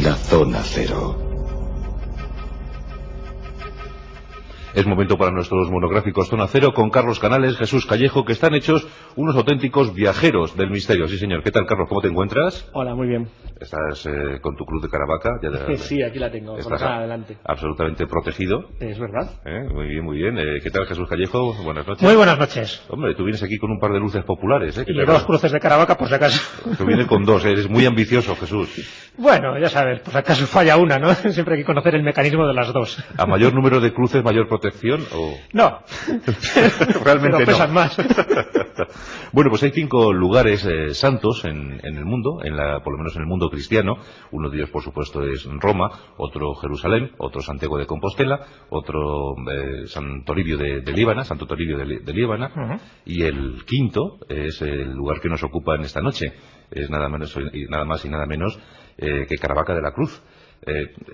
La Zona Cero. Es momento para nuestros monográficos Zona Cero con Carlos Canales, Jesús Callejo, que están hechos unos auténticos viajeros del misterio. Sí, señor. ¿Qué tal, Carlos? ¿Cómo te encuentras? Hola, muy bien. ¿Estás con tu cruz de Caravaca? Sí, aquí la tengo. Estás adelante. Absolutamente protegido. Es verdad. Muy bien, muy bien. ¿Qué tal, Jesús Callejo? Buenas noches. Muy buenas noches. Hombre, tú vienes aquí con un par de luces populares, ¿eh? Y dos cruces de Caravaca, por si acaso. Tú vienes con dos, eres muy ambicioso, Jesús. Bueno, ya sabes, por si acaso falla una, ¿no? Siempre hay que conocer el mecanismo de las dos. ¿A mayor número de cruces, mayor protección o...? No. Realmente pero pesan no. más. Bueno, pues hay 5 lugares santos en el mundo, por lo menos en el mundo cristiano. Uno de ellos, por supuesto, es Roma, otro Jerusalén, otro Santiago de Compostela, otro San Toribio de Líbana, Santo Toribio de Líbana, y el quinto es el lugar que nos ocupa en esta noche. Es nada más y nada menos que Caravaca de la Cruz.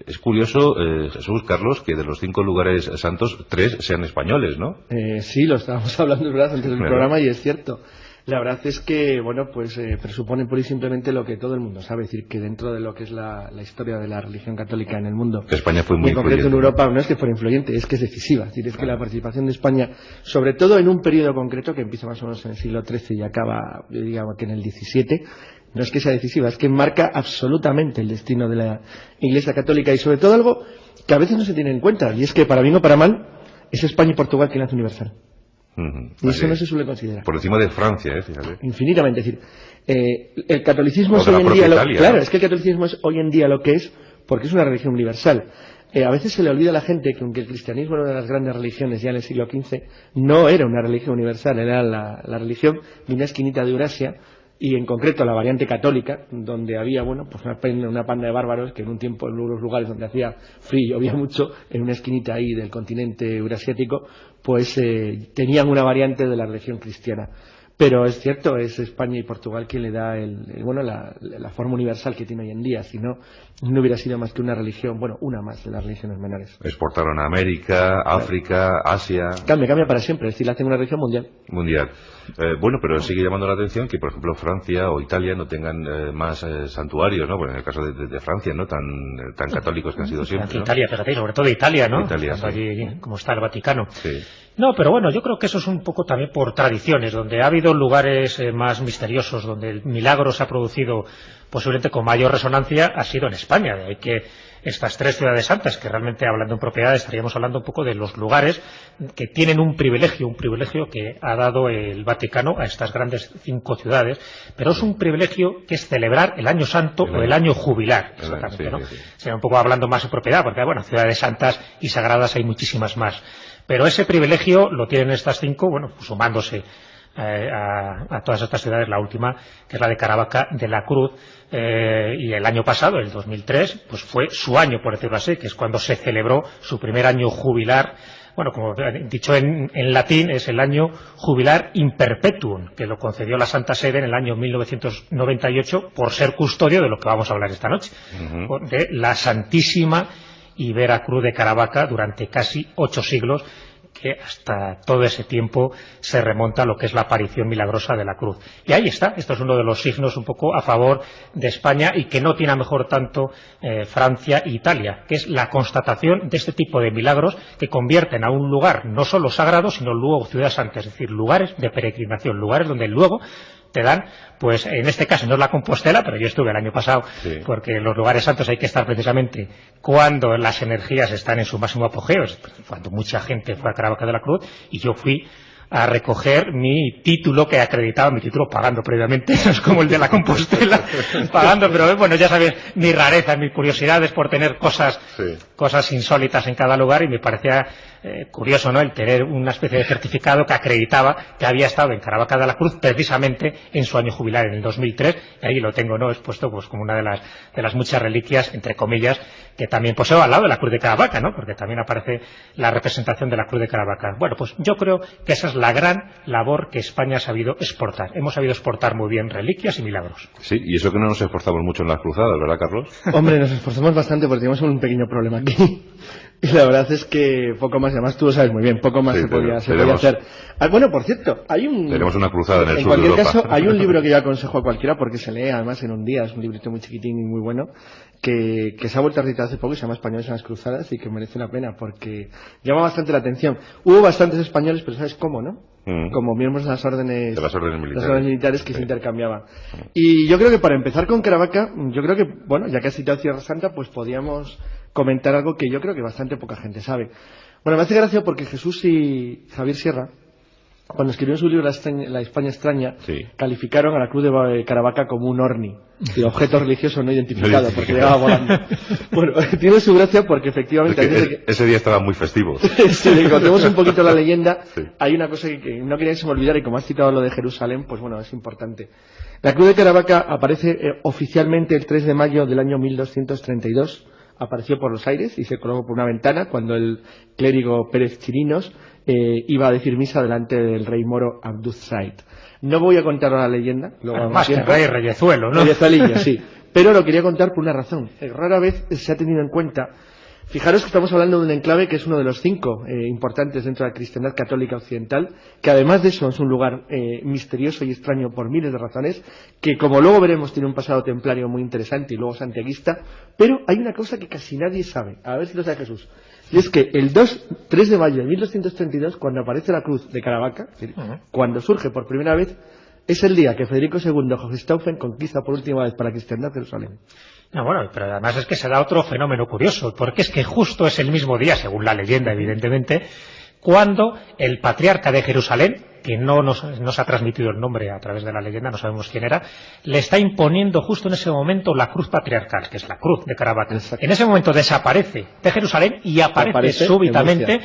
Es curioso, Jesús, Carlos, que de los 5 lugares santos, 3 sean españoles, ¿no? Sí, lo estábamos hablando, es verdad, antes del programa, y es cierto. La verdad es que, bueno, pues presupone pura y simplemente lo que todo el mundo sabe, es decir, que dentro de lo que es la historia de la religión católica en el mundo, España fue muy en concreto influyente, en Europa, no es que fuera influyente, es que es decisiva. Es decir, es que la participación de España, sobre todo en un periodo concreto que empieza más o menos en el siglo XIII y acaba, digamos, que en el XVII, no es que sea decisiva, es que marca absolutamente el destino de la Iglesia Católica, y sobre todo algo que a veces no se tiene en cuenta, y es que, para bien o para mal, es España y Portugal quien hace universal. Y eso no se suele considerar. Por encima de Francia, fíjate. Infinitamente. Es decir, el catolicismo es hoy en día es que el catolicismo es hoy en día lo que es porque es una religión universal. A veces se le olvida a la gente que, aunque el cristianismo era una de las grandes religiones ya en el siglo XV, no era una religión universal, era la religión de una esquinita de Eurasia, y en concreto la variante católica, donde había, bueno, pues una panda de bárbaros que en un tiempo, en unos lugares donde hacía frío y llovía mucho, en una esquinita ahí del continente eurasiático, pues tenían una variante de la religión cristiana. Pero es cierto, es España y Portugal quien le da la forma universal que tiene hoy en día. Si no, no hubiera sido más que una religión, bueno, una más de las religiones menores. Exportaron a América, África, Asia. Cambia para siempre, es decir, hacen una religión mundial. Bueno, pero sigue llamando la atención que, por ejemplo, Francia o Italia no tengan más santuarios, ¿no? Bueno, en el caso de Francia, ¿no? Tan católicos que han sido siempre, ¿no? Italia, fíjate, sobre todo Italia, ¿no? Italia, sí. Allí, como está el Vaticano. Sí. No, pero bueno, yo creo que eso es un poco también por tradiciones, donde ha habido lugares más misteriosos, donde el milagro se ha producido posiblemente con mayor resonancia, ha sido en España. De ahí que estas 3 ciudades santas, que realmente, hablando en propiedad, estaríamos hablando un poco de los lugares que tienen un privilegio que ha dado el Vaticano a estas grandes 5 ciudades, pero es un privilegio que es celebrar el año santo o el año jubilar, exactamente, ¿no? Sí. Sería un poco hablando más en propiedad, porque, bueno, ciudades santas y sagradas hay muchísimas más. Pero ese privilegio lo tienen estas 5, bueno, pues sumándose a todas estas ciudades, la última, que es la de Caravaca de la Cruz, y el año pasado, el 2003, pues fue su año, por decirlo así, que es cuando se celebró su primer año jubilar. Bueno, como dicho en latín, es el año jubilar in perpetuum, que lo concedió la Santa Sede en el año 1998 por ser custodio de lo que vamos a hablar esta noche, de la Santísima y Vera Cruz de Caravaca durante casi 8 siglos, que hasta todo ese tiempo se remonta a lo que es la aparición milagrosa de la cruz. Y ahí está, esto es uno de los signos un poco a favor de España, y que no tiene a mejor tanto Francia e Italia, que es la constatación de este tipo de milagros que convierten a un lugar no solo sagrado, sino luego ciudad santa, es decir, lugares de peregrinación, lugares donde luego te dan, pues en este caso no es la Compostela, pero yo estuve el año pasado, sí, porque en los lugares santos hay que estar precisamente cuando las energías están en su máximo apogeo, cuando mucha gente fue a Caravaca de la Cruz, y yo fui a recoger mi título que acreditaba, mi título pagando previamente, no es como el de la Compostela, pagando, pero bueno, ya sabes, mis rarezas, mis curiosidades por tener cosas insólitas en cada lugar, y me parecía curioso, ¿no?, el tener una especie de certificado que acreditaba que había estado en Caravaca de la Cruz precisamente en su año jubilar, en el 2003, y ahí lo tengo, ¿no?, expuesto pues como una de las muchas reliquias, entre comillas, que también poseo al lado de la Cruz de Caravaca, ¿no?, porque también aparece la representación de la Cruz de Caravaca. Bueno, pues yo creo que esa es la gran labor que España ha sabido exportar. Hemos sabido exportar muy bien reliquias y milagros. Sí, y eso que no nos esforzamos mucho en las cruzadas, ¿verdad, Carlos? Hombre, nos esforzamos bastante porque tenemos un pequeño problema aquí. Y la verdad es que poco más, además tú lo sabes muy bien, poco más se podía hacer. Bueno, por cierto, tenemos una cruzada en el sur de Europa. En cualquier caso, hay un libro que yo aconsejo a cualquiera porque se lee además en un día, es un librito muy chiquitín y muy bueno, que se ha vuelto a editar hace poco y se llama Españoles en las Cruzadas y que merece la pena porque llama bastante la atención. Hubo bastantes españoles, pero ¿sabes cómo, no? Como miembros de las órdenes militares que se intercambiaban. Y yo creo que para empezar con Caravaca, yo creo que, bueno, ya que has citado Tierra Santa, pues podíamos comentar algo que yo creo que bastante poca gente sabe. Bueno, me hace gracia porque Jesús y Javier Sierra, cuando escribieron su libro La España extraña, calificaron a la cruz de Caravaca como un orni, de objeto religioso no identificado, porque llegaba volando. Bueno, tiene su gracia porque efectivamente... ese día estaba muy festivo. Si le contemos un poquito la leyenda, hay una cosa que no quería que se me olvidara y como has citado lo de Jerusalén, pues bueno, es importante. La cruz de Caravaca aparece oficialmente el 3 de mayo del año 1232, apareció por los aires y se colocó por una ventana cuando el clérigo Pérez Chirinos iba a decir misa delante del rey moro Abdul Said. No voy a contar la leyenda. Más que rey reyezuelo, ¿no? Reyezuelillo, sí. Pero lo quería contar por una razón. Rara vez se ha tenido en cuenta. Fijaros que estamos hablando de un enclave que es uno de los 5 importantes dentro de la cristiandad católica occidental, que además de eso es un lugar misterioso y extraño por miles de razones, que como luego veremos tiene un pasado templario muy interesante y luego santiaguista, pero hay una cosa que casi nadie sabe, a ver si lo sabe Jesús, y es que el 3 de mayo de 1232, cuando aparece la cruz de Caravaca, cuando surge por primera vez, es el día que Federico II Hohenstaufen conquista por última vez para la cristiandad Jerusalén. No, bueno, pero además es que se da otro fenómeno curioso, porque es que justo es el mismo día, según la leyenda evidentemente, cuando el patriarca de Jerusalén, que no se ha transmitido el nombre a través de la leyenda, no sabemos quién era, le está imponiendo justo en ese momento la cruz patriarcal, que es la cruz de Caravaca. Exacto. En ese momento desaparece de Jerusalén y aparece súbitamente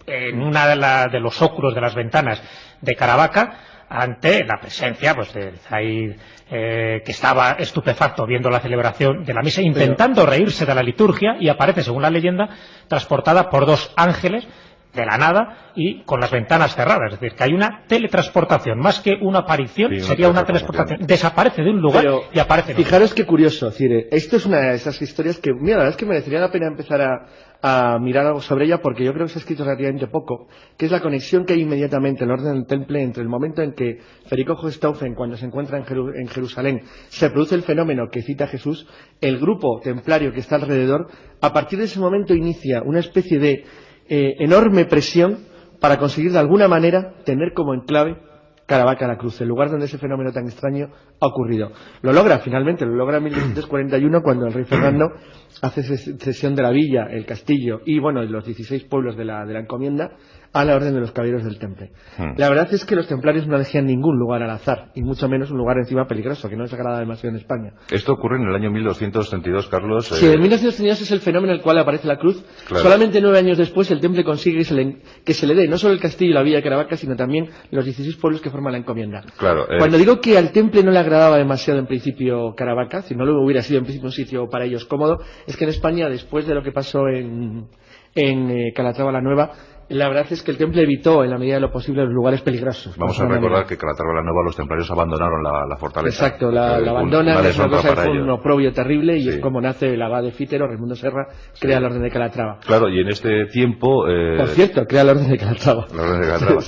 en una de los óculos de las ventanas de Caravaca, ante la presencia pues del Zaid, que estaba estupefacto viendo la celebración de la misa, intentando reírse de la liturgia, y aparece, según la leyenda, transportada por 2 ángeles de la nada y con las ventanas cerradas. Es decir, que hay una teletransportación, más que una aparición, sería una teletransportación. Desaparece de un lugar y aparece en otro. Fijaros qué curioso, es decir, esto es una de esas historias que, mira, la verdad es que merecería la pena empezar a mirar algo sobre ella, porque yo creo que se ha escrito relativamente poco, que es la conexión que hay inmediatamente en el orden del temple entre el momento en que Federico Hohenstaufen, cuando se encuentra en Jerusalén, se produce el fenómeno que cita Jesús, el grupo templario que está alrededor, a partir de ese momento inicia una especie de enorme presión para conseguir de alguna manera tener como enclave Caravaca la Cruz, el lugar donde ese fenómeno tan extraño ha ocurrido. Lo logra finalmente, lo logra en 1241 cuando el rey Fernando hace cesión de la villa, el castillo y bueno, los 16 pueblos de la encomienda a la orden de los caballeros del temple. La verdad es que los templarios no elegían ningún lugar al azar, y mucho menos un lugar encima peligroso, que no les agrada demasiado en España. Esto ocurre en el año 1232, Carlos. Sí, en 1232 es el fenómeno en el cual aparece la cruz. Claro. Solamente 9 años después el temple consigue que se le dé no solo el castillo y la villa de Caravaca, sino también los 16 pueblos que forman la encomienda. Claro, Cuando digo que al temple no le agradaba demasiado en principio Caravaca, si no lo hubiera sido en principio un sitio para ellos cómodo, es que en España, después de lo que pasó en Calatrava la Nueva, la verdad es que el temple evitó en la medida de lo posible los lugares peligrosos. Vamos a recordar que Calatrava la Nueva los templarios abandonaron la fortaleza. Exacto, la abandonan, es una cosa que fue un oprobio terrible y es como nace el abad de Fítero, Raimundo Serra, crea la Orden de Calatrava. Claro, y en este tiempo... Por cierto, crea la Orden de Calatrava. La Orden de Calatrava.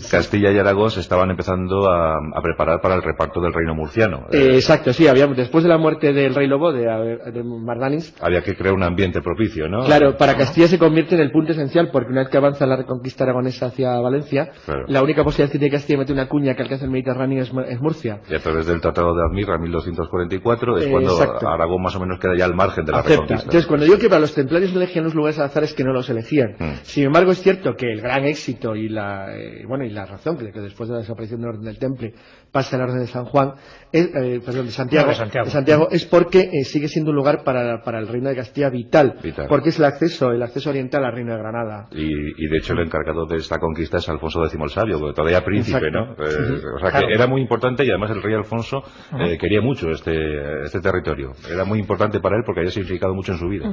Castilla y Aragón se estaban empezando a preparar para el reparto del reino murciano. Exacto, sí, después de la muerte del rey Lobo, de Mardanis... Había que crear un ambiente propicio, ¿no? Claro, para Castilla se convierte en el punto esencial, porque una vez que avanza la reconquista aragonesa hacia Valencia, la única posibilidad que tiene Castilla de meter una cuña que alcanza el Mediterráneo es Murcia. Y a través del Tratado de Admira en 1244 es cuando Aragón más o menos queda ya al margen de la reconquista. Entonces, cuando digo que para los templarios no elegían los lugares al azar, es que no los elegían. Sin embargo, es cierto que el gran éxito y la razón que después de la desaparición del orden del temple pasa a la orden de San Juan, de Santiago, es porque sigue siendo un lugar para el reino de Castilla vital. Porque es el acceso oriental al reino de Granada. Y de hecho el encargado de esta conquista es Alfonso X el Sabio, todavía príncipe, ¿no? O sea que era muy importante, y además el rey Alfonso quería mucho este territorio. Era muy importante para él porque había significado mucho en su vida.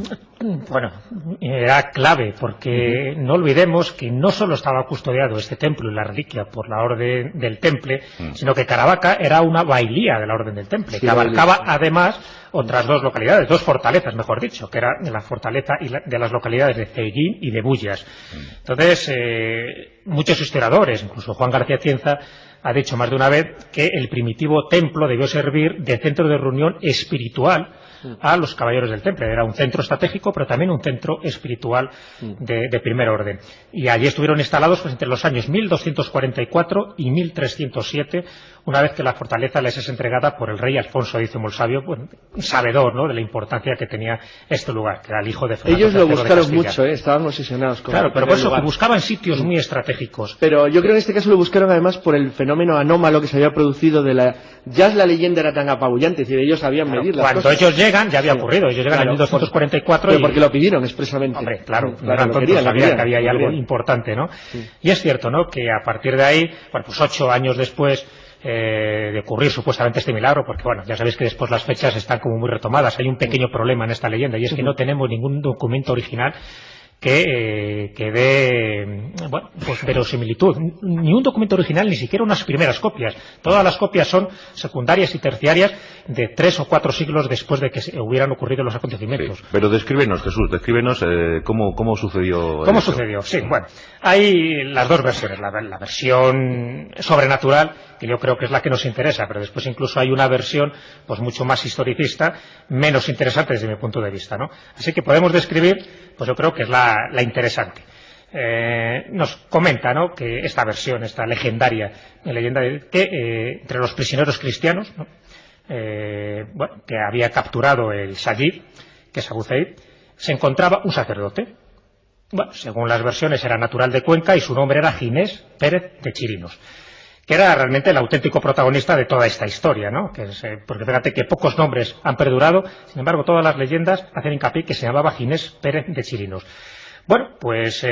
Bueno, era clave, porque no olvidemos que no solo estaba custodiado este templo y la reliquia por la orden del temple, sino que Caravaca era una bailía de la orden del temple, que abarcaba además otras dos localidades, dos fortalezas, mejor dicho, que era la fortaleza de las localidades de Ceguín y de Bullas. Entonces, muchos historiadores, incluso Juan García Cienza, ha dicho más de una vez que el primitivo templo debió servir de centro de reunión espiritual a los caballeros del Temple. Era un centro estratégico, pero también un centro espiritual de primer orden. Y allí estuvieron instalados pues, entre los años 1244 y 1307, una vez que la fortaleza les es entregada por el rey Alfonso X el Sabio, bueno, sabedor, ¿no?, de la importancia que tenía este lugar, que era el hijo de Fernando Ellos lo III buscaron de Castilla. mucho, estaban obsesionados con Claro, pero por eso lugar. buscaban sitios muy estratégicos. Pero yo creo que en este caso lo buscaron además por el fenómeno anómalo que se había producido de la... Ya la leyenda era tan apabullante, es decir, ellos sabían medir las Cuando cosas. ellos llegan, ya había ocurrido. Ellos llegan en 1244 pero y... porque lo pidieron expresamente. Hombre, claro, lo querían, sabía que había ahí algo importante, ¿no? Sí. Y es cierto, ¿no?, que a partir de ahí, bueno, pues 8 años después de ocurrir supuestamente este milagro, porque bueno, ya sabéis que después las fechas están como muy retomadas, hay un pequeño problema en esta leyenda, y es que no tenemos ningún documento original que dé, bueno, pues verosimilitud, ni un documento original, ni siquiera unas primeras copias. Todas las copias son secundarias y terciarias de 3 o 4 siglos después de que hubieran ocurrido los acontecimientos. Sí. Pero descríbenos, Jesús, cómo sucedió. ¿Cómo sucedió? Sí, bueno, hay las dos versiones, la versión sobrenatural, que yo creo que es la que nos interesa, pero después incluso hay una versión pues mucho más historicista, menos interesante desde mi punto de vista, ¿no? Así que podemos describir, pues yo creo que es la interesante. Nos comenta, ¿no?, que esta versión, esta legendaria leyenda, que entre los prisioneros cristianos, ¿no?, bueno, que había capturado el Sayyid, que es Abu Zaid, se encontraba un sacerdote. Bueno, según las versiones era natural de Cuenca y su nombre era Ginés Pérez de Chirinos, que era realmente el auténtico protagonista de toda esta historia, ¿no? Porque fíjate que pocos nombres han perdurado, sin embargo todas las leyendas hacen hincapié que se llamaba Ginés Pérez de Chirinos. Bueno, pues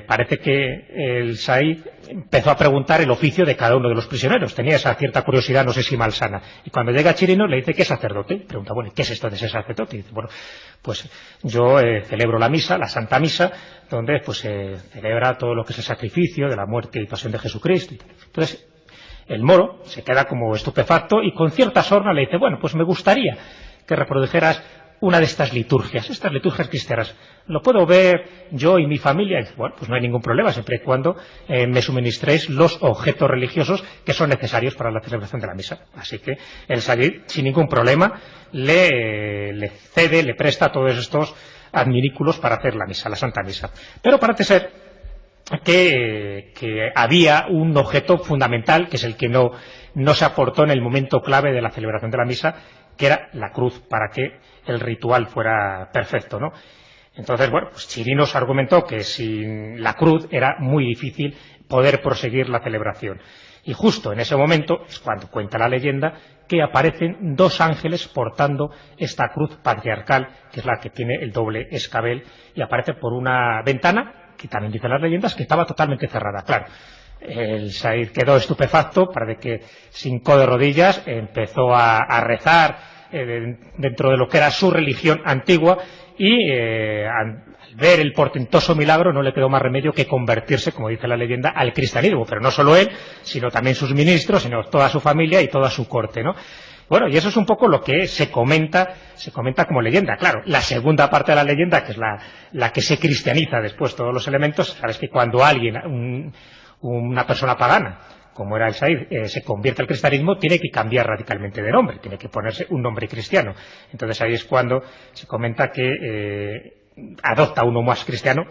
parece que el Said empezó a preguntar el oficio de cada uno de los prisioneros. Tenía esa cierta curiosidad, no sé si malsana. Y cuando llega a Chirinos le dice que es sacerdote. Pregunta, bueno, ¿qué es esto de ser sacerdote? Y dice, bueno, pues yo celebro la misa, la Santa Misa, donde pues se celebra todo lo que es el sacrificio de la muerte y pasión de Jesucristo. Entonces, el moro se queda como estupefacto y con cierta sorna le dice, bueno, pues me gustaría que reprodujeras una de estas liturgias cristianas. ¿Lo puedo ver yo y mi familia? Y dice, bueno, pues no hay ningún problema, siempre y cuando me suministréis los objetos religiosos que son necesarios para la celebración de la misa. Así que el Sayyid, sin ningún problema, le cede, le presta todos estos adminículos para hacer la misa, la Santa Misa. Pero parece ser que había un objeto fundamental, que es el que no se aportó en el momento clave de la celebración de la misa, que era la cruz, para que el ritual fuera perfecto, ¿no? Entonces, bueno, pues Chirinos argumentó que sin la cruz era muy difícil poder proseguir la celebración. Y justo en ese momento es cuando cuenta la leyenda que aparecen 2 ángeles portando esta cruz patriarcal, que es la que tiene el doble escabel, y aparece por una ventana, que también dicen las leyendas, que estaba totalmente cerrada. Claro, el Said quedó estupefacto, para que se hincó de rodillas, empezó a rezar dentro de lo que era su religión antigua, y al ver el portentoso milagro no le quedó más remedio que convertirse, como dice la leyenda, al cristianismo. Pero no solo él, sino también sus ministros, sino toda su familia y toda su corte, ¿no? Bueno, y eso es un poco lo que se comenta como leyenda. Claro, la segunda parte de la leyenda, que es la que se cristianiza después todos los elementos, sabes que cuando alguien, una persona pagana, como era el Said, se convierte al cristianismo, tiene que cambiar radicalmente de nombre, tiene que ponerse un nombre cristiano. Entonces ahí es cuando se comenta que adopta uno más cristiano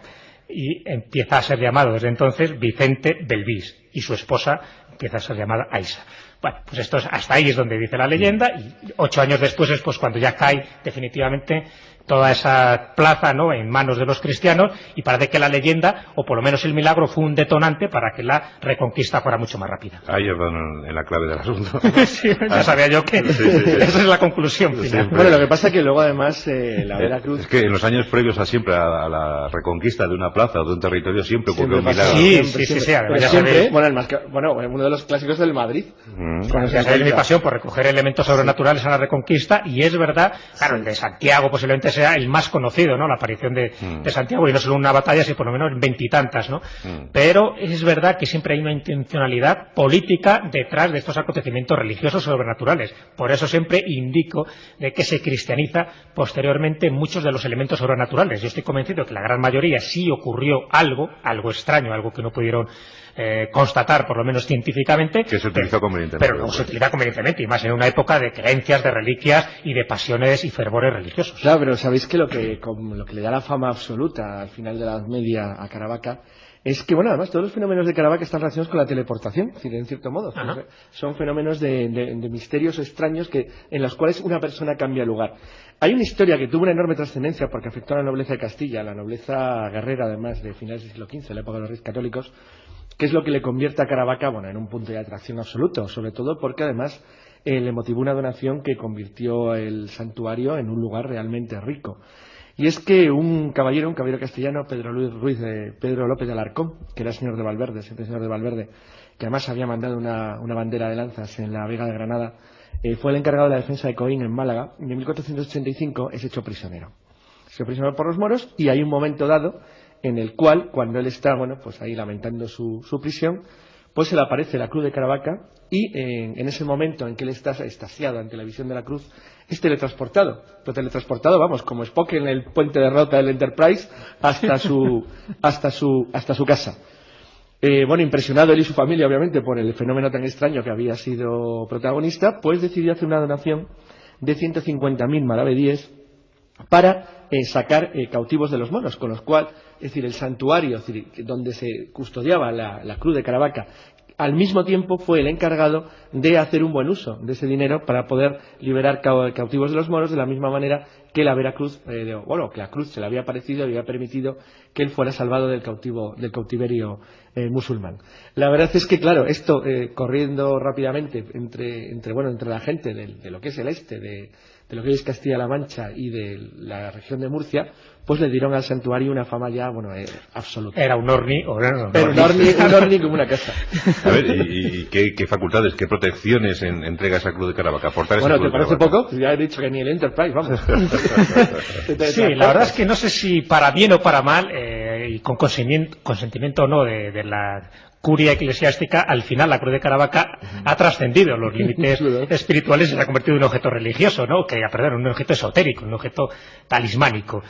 y empieza a ser llamado desde entonces Vicente Belvis, y su esposa empieza a ser llamada Aisha. Bueno, pues esto hasta ahí es donde dice la leyenda, y 8 años después es pues cuando ya cae definitivamente toda esa plaza, ¿no?, en manos de los cristianos, y parece que la leyenda, o por lo menos el milagro, fue un detonante para que la reconquista fuera mucho más rápida. Ahí es en la clave del asunto. Sí, ya sabía yo que esa es la conclusión final. Bueno, lo que pasa es que luego además la Veracruz... Es que en los años previos a la reconquista de una plaza o de un territorio siempre ocurrió un milagro. Sí, además ya siempre, sabéis. bueno, uno de los clásicos del Madrid. Ya sabéis mi pasión por recoger elementos sobrenaturales a la Reconquista, y es verdad, claro, el de Santiago posiblemente sea el más conocido, ¿no? La aparición de Santiago, y no solo en una batalla, sino por lo menos en veintitantas, ¿no? Pero es verdad que siempre hay una intencionalidad política detrás de estos acontecimientos religiosos sobrenaturales. Por eso siempre indico de que se cristianiza posteriormente muchos de los elementos sobrenaturales. Yo estoy convencido que la gran mayoría sí ocurrió algo extraño, algo que no pudieron constatar, por lo menos científicamente, que se utilizó convenientemente. Pero no se utiliza convenientemente, y más en una época de creencias, de reliquias y de pasiones y fervores religiosos. Claro, pero sabéis que lo que le da la fama absoluta al final de la Edad Media a Caravaca es que, bueno, además todos los fenómenos de Caravaca están relacionados con la teleportación, es decir, en cierto modo. Son fenómenos de misterios extraños en los cuales una persona cambia lugar. Hay una historia que tuvo una enorme trascendencia porque afectó a la nobleza de Castilla, la nobleza guerrera, además, de finales del siglo XV, la época de los reyes católicos, que es lo que le convierte a Caravaca, bueno, en un punto de atracción absoluto, sobre todo porque además le motivó una donación que convirtió el santuario en un lugar realmente rico. Y es que un caballero castellano, Pedro López de Alarcón, que era señor de Valverde, siempre señor de Valverde, que además había mandado una bandera de lanzas en la Vega de Granada, fue el encargado de la defensa de Coín en Málaga, y en 1485 es hecho prisionero. Es hecho prisionero por los moros, y hay un momento dado en el cual, cuando él está, bueno, pues ahí lamentando su prisión, pues se le aparece la cruz de Caravaca, y en ese momento en que él está extasiado ante la visión de la cruz, es teletransportado, vamos, como Spock en el puente de Rota del Enterprise hasta su casa. Bueno, impresionado él y su familia, obviamente, por el fenómeno tan extraño que había sido protagonista, pues decidió hacer una donación de 150.000 maravedíes para sacar cautivos de los moros, con los cuales, es decir, el santuario, es decir, donde se custodiaba la cruz de Caravaca, al mismo tiempo fue el encargado de hacer un buen uso de ese dinero para poder liberar cautivos de los moros, de la misma manera que la Veracruz, que la cruz se le había aparecido y había permitido que él fuera salvado del cautiverio musulmán. La verdad es que, claro, esto corriendo rápidamente entre la gente de lo que es el este, de lo que es Castilla-La Mancha y de la región de Murcia, pues le dieron al santuario una fama ya, absoluta. Era un orni, un orni como una casa. A ver, ¿y qué facultades, qué protecciones entrega esa cruz de Caravaca? ¿Te parece poco? Ya he dicho que ni el Enterprise, vamos. Sí, la verdad es que no sé si para bien o para mal, y con consentimiento o no de la curia eclesiástica, al final la cruz de Caravaca ha trascendido los límites espirituales y se ha convertido en un objeto religioso, ¿no? Un objeto esotérico, un objeto talismánico.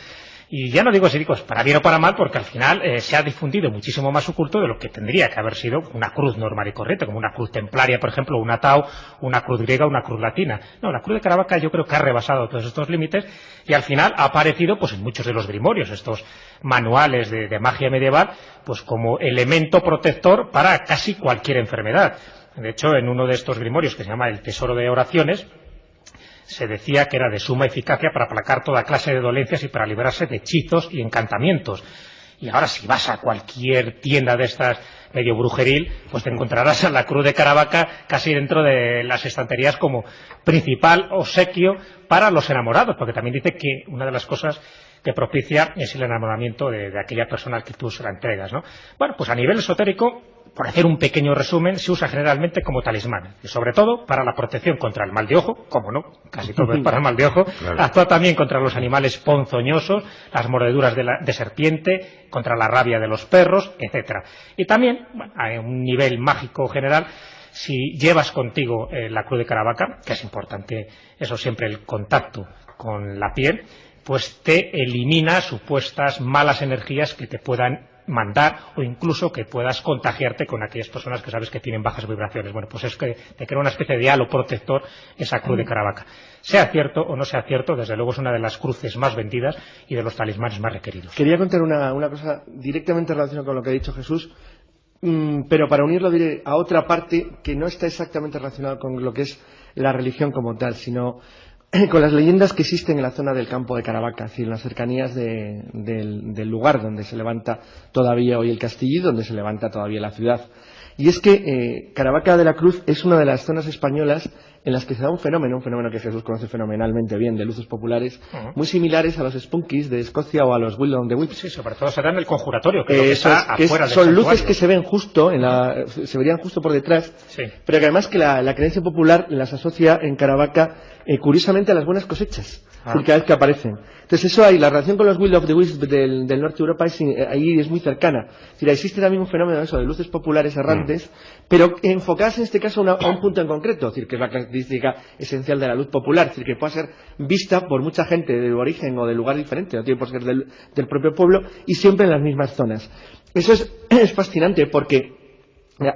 Y ya no digo esotéricos para bien o para mal, porque al final se ha difundido muchísimo más su culto de lo que tendría que haber sido una cruz normal y corriente, como una cruz templaria, por ejemplo, una tau, una cruz griega, una cruz latina. No, la cruz de Caravaca yo creo que ha rebasado todos estos límites y al final ha aparecido pues en muchos de los grimorios, estos manuales de magia medieval, pues como elemento protector para casi cualquier enfermedad. De hecho, en uno de estos grimorios, que se llama el Tesoro de Oraciones, se decía que era de suma eficacia para aplacar toda clase de dolencias y para librarse de hechizos y encantamientos. Y ahora, si vas a cualquier tienda de estas medio brujeril, pues te encontrarás a la cruz de Caravaca casi dentro de las estanterías como principal obsequio para los enamorados, porque también dice que una de las cosas que propicia es el enamoramiento de aquella persona al que tú se la entregas, ¿no? Bueno, pues a nivel esotérico, por hacer un pequeño resumen, se usa generalmente como talismán, y sobre todo para la protección contra el mal de ojo, como no, casi todo es para el mal de ojo. Claro. Actúa también contra los animales ponzoñosos, las mordeduras de serpiente, contra la rabia de los perros, etcétera. Y también, a un nivel mágico general, si llevas contigo la cruz de Caravaca, que es importante, eso siempre, el contacto con la piel, pues te elimina supuestas malas energías que te puedan mandar o incluso que puedas contagiarte con aquellas personas que sabes que tienen bajas vibraciones. Bueno, pues es que te crea una especie de halo protector esa cruz de Caravaca. Sea cierto o no sea cierto, desde luego es una de las cruces más vendidas y de los talismanes más requeridos. Quería contar una cosa directamente relacionada con lo que ha dicho Jesús, pero para unirlo diré a otra parte que no está exactamente relacionada con lo que es la religión como tal, sino con las leyendas que existen en la zona del campo de Caravaca, es decir, en las cercanías del lugar donde se levanta todavía hoy el castillo y donde se levanta todavía la ciudad. Y es que Caravaca de la Cruz es una de las zonas españolas en las que se da un fenómeno que Jesús conoce fenomenalmente bien, de luces populares, muy similares a los Spunkies de Escocia o a los Will on the Wisp. Sí, sobre todo se da en el conjuratorio, que, está afuera del son santuario. luces que se ven justo, se verían justo por detrás, sí. Pero que además que la creencia popular las asocia en Caravaca, curiosamente, a las buenas cosechas, cada vez que aparecen. Entonces eso hay, la relación con los Will of the Wisp del norte de Europa ahí es muy cercana. Es decir, existe también un fenómeno de eso, de luces populares errantes, pero enfocadas en este caso a un punto en concreto, es decir, que es la característica esencial de la luz popular, es decir, que pueda ser vista por mucha gente de origen o de lugar diferente, no tiene por ser del propio pueblo, y siempre en las mismas zonas. Eso es fascinante porque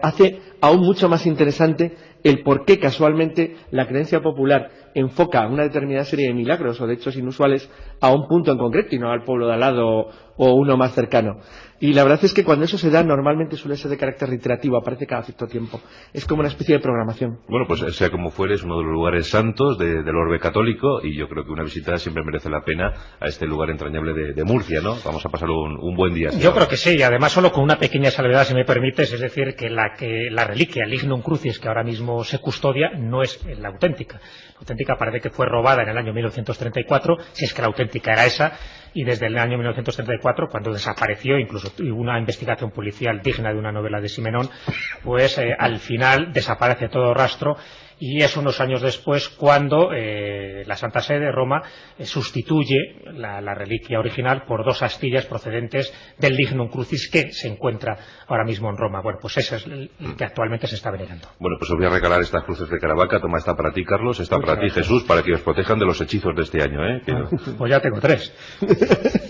hace aún mucho más interesante el por qué casualmente la creencia popular enfoca una determinada serie de milagros o de hechos inusuales a un punto en concreto y no al pueblo de al lado o uno más cercano. Y la verdad es que cuando eso se da, normalmente suele ser de carácter reiterativo, aparece cada cierto tiempo. Es como una especie de programación. Bueno, pues sea como fuere, es uno de los lugares santos del orbe católico, y yo creo que una visita siempre merece la pena a este lugar entrañable de Murcia, ¿no? Vamos a pasar un buen día. Yo creo que sí, y además solo con una pequeña salvedad, si me permites, es decir, que la reliquia, el Lignum Crucis, que ahora mismo se custodia, no es la auténtica. La auténtica parece que fue robada en el año 1934, si es que la auténtica era esa, y desde el año 1934, cuando desapareció, incluso hubo una investigación policial digna de una novela de Simenón, pues al final desaparece todo rastro, y es unos años después cuando la Santa Sede, Roma, sustituye la reliquia original por dos astillas procedentes del Lignum Crucis que se encuentra ahora mismo en Roma. Bueno, pues ese es el que actualmente se está venerando. Bueno, pues os voy a regalar estas cruces de Caravaca. Toma esta para ti, Carlos, esta para ti, Jesús, para que os protejan de los hechizos de este año, ¿eh? Pues ya tengo 3.